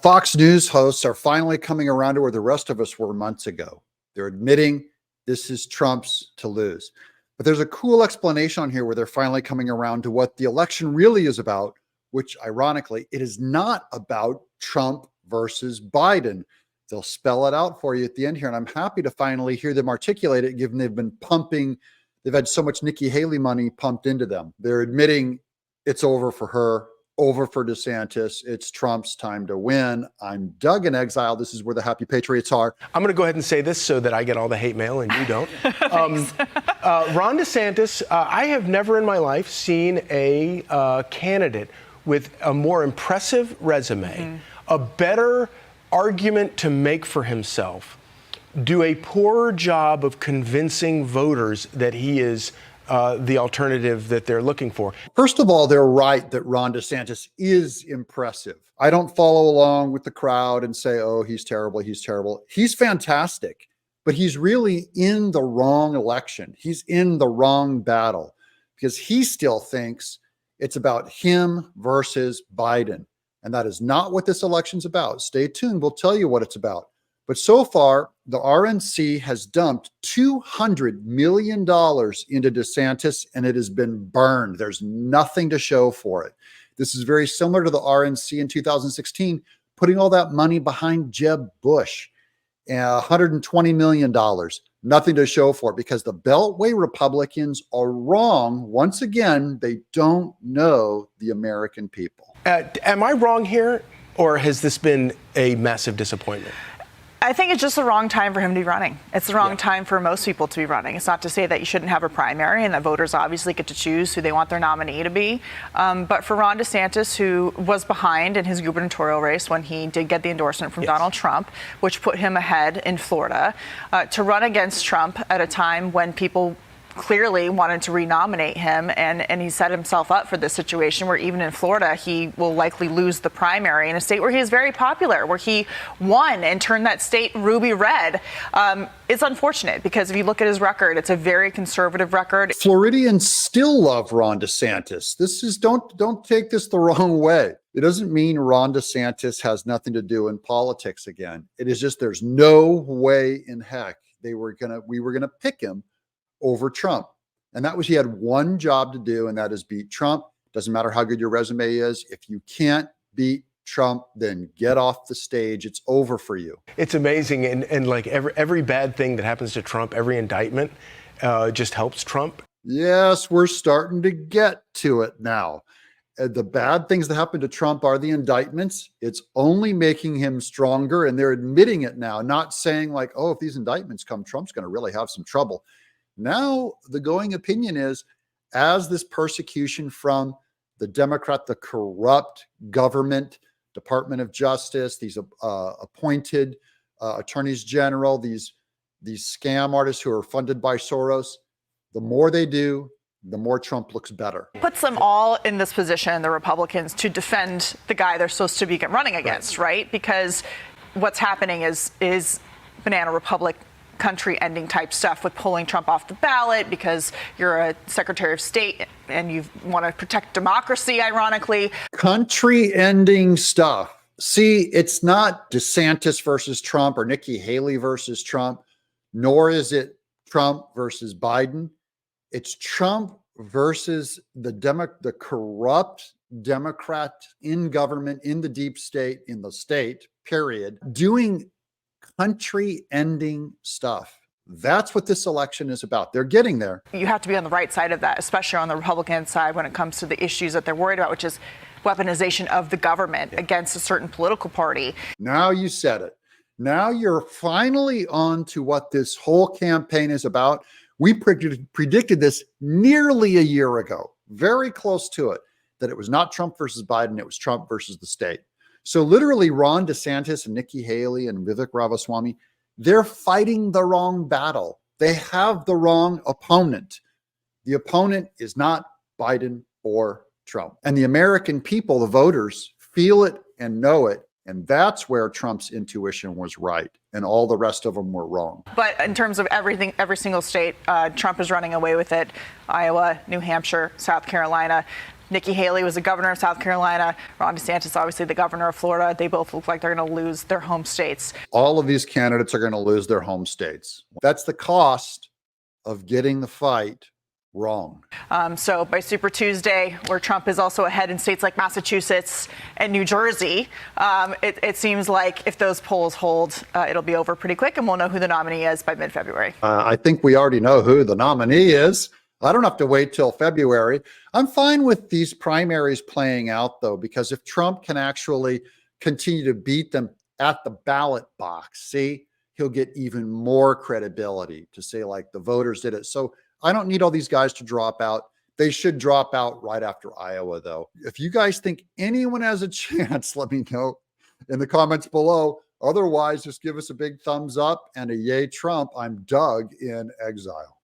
Fox News hosts are finally coming around to where the rest of us were months ago. They're admitting this is Trump's to lose. But there's a cool explanation on here where they're finally coming around to what the election really is about, which ironically, it is not about Trump versus Biden. They'll spell it out for you at the end here. And I'm happy to finally hear them articulate it, given they've been they've had so much Nikki Haley money pumped into them. They're admitting it's over for her, over for DeSantis. It's Trump's time to win. I'm Doug in Exile. This is where the happy patriots are. I'm going to go ahead and say this so that I get all the hate mail and you don't. Ron DeSantis, I have never in my life seen a candidate with a more impressive resume, a better argument to make for himself, do a poorer job of convincing voters that he is the alternative that they're looking for. First of all, they're right that Ron DeSantis is impressive. I don't follow along with the crowd and say, oh, he's terrible, he's terrible. He's fantastic, but he's really in the wrong election. He's in the wrong battle because he still thinks it's about him versus Biden. And that is not what this election's about. Stay tuned. We'll tell you what it's about. But so far, the RNC has dumped $200 million into DeSantis, and it has been burned. There's nothing to show for it. This is very similar to the RNC in 2016, putting all that money behind Jeb Bush, $120 million. Nothing to show for it because the Beltway Republicans are wrong. Once again, they don't know the American people. Am I wrong here, or has this been a massive disappointment? I think it's just the wrong time for him to be running. It's the wrong time for most people to be running. It's not to say that you shouldn't have a primary and that voters obviously get to choose who they want their nominee to be. But for Ron DeSantis, who was behind in his gubernatorial race when he did get the endorsement from Donald Trump, which put him ahead in Florida, to run against Trump at a time when people clearly wanted to renominate him, and he set himself up for this situation where even in Florida, he will likely lose the primary in a state where he is very popular, where he won and turned that state ruby red. It's unfortunate because if you look at his record, it's a very conservative record. Floridians still love Ron DeSantis. This is, don't take this the wrong way. It doesn't mean Ron DeSantis has nothing to do in politics again. It is just, there's no way in heck we were gonna pick him over Trump. And that was, he had one job to do, and that is beat Trump. Doesn't matter how good your resume is. If you can't beat Trump, then get off the stage. It's over for you. It's amazing. And like every bad thing that happens to Trump, every indictment just helps Trump. Yes, we're starting to get to it now. The bad things that happen to Trump are the indictments. It's only making him stronger, and they're admitting it now, not saying like, oh, if these indictments come, Trump's going to really have some trouble. Now, the going opinion is, as this persecution from the corrupt government, Department of Justice, these appointed attorneys general, these scam artists who are funded by Soros, the more they do, the more Trump looks better. Puts them all in this position, the Republicans, to defend the guy they're supposed to be running against, right? Because what's happening is Banana Republic country-ending type stuff with pulling Trump off the ballot because you're a Secretary of State and you want to protect democracy, ironically. Country-ending stuff. See, it's not DeSantis versus Trump or Nikki Haley versus Trump, nor is it Trump versus Biden. It's Trump versus the corrupt Democrat in government, in the deep state, in the state, period, doing country-ending stuff. That's what this election is about. They're getting there. You have to be on the right side of that, especially on the Republican side when it comes to the issues that they're worried about, which is weaponization of the government against a certain political party. Now you said it. Now you're finally on to what this whole campaign is about. We predicted this nearly a year ago, very close to it, that it was not Trump versus Biden, it was Trump versus the state. So literally Ron DeSantis and Nikki Haley and Vivek Ramaswamy, they're fighting the wrong battle. They have the wrong opponent. The opponent is not Biden or Trump. And the American people, the voters, feel it and know it. And that's where Trump's intuition was right and all the rest of them were wrong. But in terms of everything, every single state, Trump is running away with it. Iowa, New Hampshire, South Carolina. Nikki Haley was the governor of South Carolina. Ron DeSantis, obviously the governor of Florida. They both look like they're going to lose their home states. All of these candidates are going to lose their home states. That's the cost of getting the fight wrong. So by Super Tuesday, where Trump is also ahead in states like Massachusetts and New Jersey, it seems like if those polls hold, it'll be over pretty quick, and we'll know who the nominee is by mid-February. I think we already know who the nominee is. I don't have to wait till February. I'm fine with these primaries playing out, though, because if Trump can actually continue to beat them at the ballot box, see, he'll get even more credibility to say, like, the voters did it. So I don't need all these guys to drop out. They should drop out right after Iowa, though. If you guys think anyone has a chance, let me know in the comments below. Otherwise, just give us a big thumbs up and a yay Trump. I'm Doug in Exile.